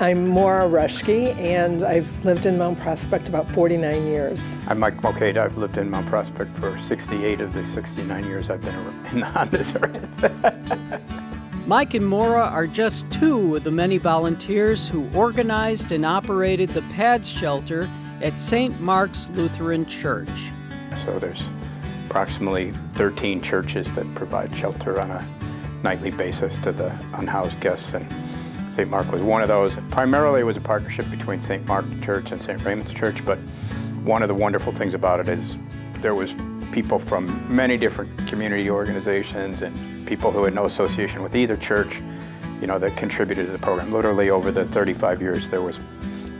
I'm Maura Reschke, and I've lived in Mount Prospect about 49 years. I'm Mike Mulcahy. I've lived in Mount Prospect for 68 of the 69 years I've been on this earth. Mike and Maura are just two of the many volunteers who organized and operated the PADS shelter at St. Mark's Lutheran Church. So there's approximately 13 churches that provide shelter on a nightly basis to the unhoused guests, and St. Mark was one of those. Primarily it was a partnership between St. Mark Church and St. Raymond's Church, but one of the wonderful things about it is there was people from many different community organizations and people who had no association with either church, that contributed to the program. Literally over the 35 years, there was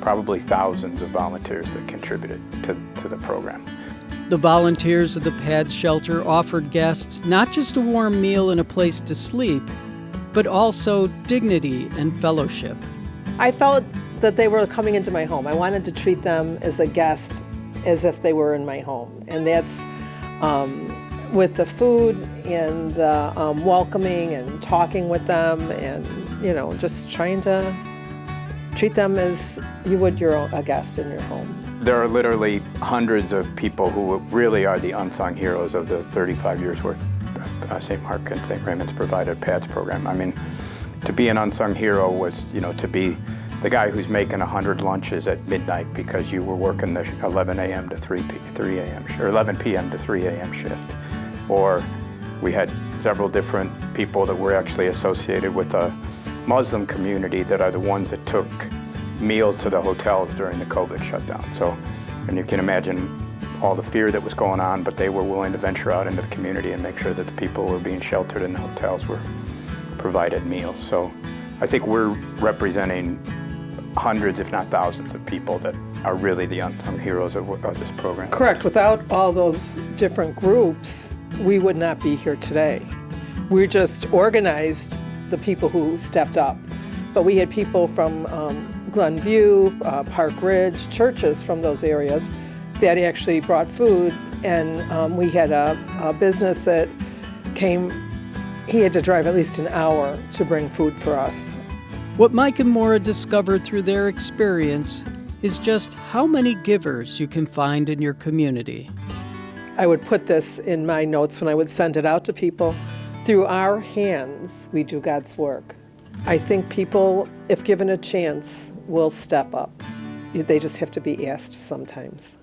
probably thousands of volunteers that contributed to the program. The volunteers of the PADS shelter offered guests not just a warm meal and a place to sleep, but also dignity and fellowship. I felt that they were coming into my home. I wanted to treat them as a guest, as if they were in my home. And that's with the food and the welcoming and talking with them and, just trying to treat them as you would a guest in your home. There are literally hundreds of people who really are the unsung heroes of the 35 years worth St. Mark and St. Raymond's provided PADS program. I mean, to be an unsung hero was, to be the guy who's making 100 lunches at midnight because you were working the 11 a.m. to 3 a.m. or 11 p.m. to 3 a.m. shift. Or we had several different people that were actually associated with a Muslim community that are the ones that took meals to the hotels during the COVID shutdown. So, and you can imagine all the fear that was going on, but they were willing to venture out into the community and make sure that the people who were being sheltered in the hotels were provided meals. So I think we're representing hundreds, if not thousands, of people that are really the unsung heroes of this program. Correct. Without all those different groups, we would not be here today. We just organized the people who stepped up. But we had people from Glenview, Park Ridge, churches from those areas that actually brought food, and we had a business that came. He had to drive at least an hour to bring food for us. What Mike and Maura discovered through their experience is just how many givers you can find in your community. I would put this in my notes when I would send it out to people. Through our hands, we do God's work. I think people, if given a chance, will step up. They just have to be asked sometimes.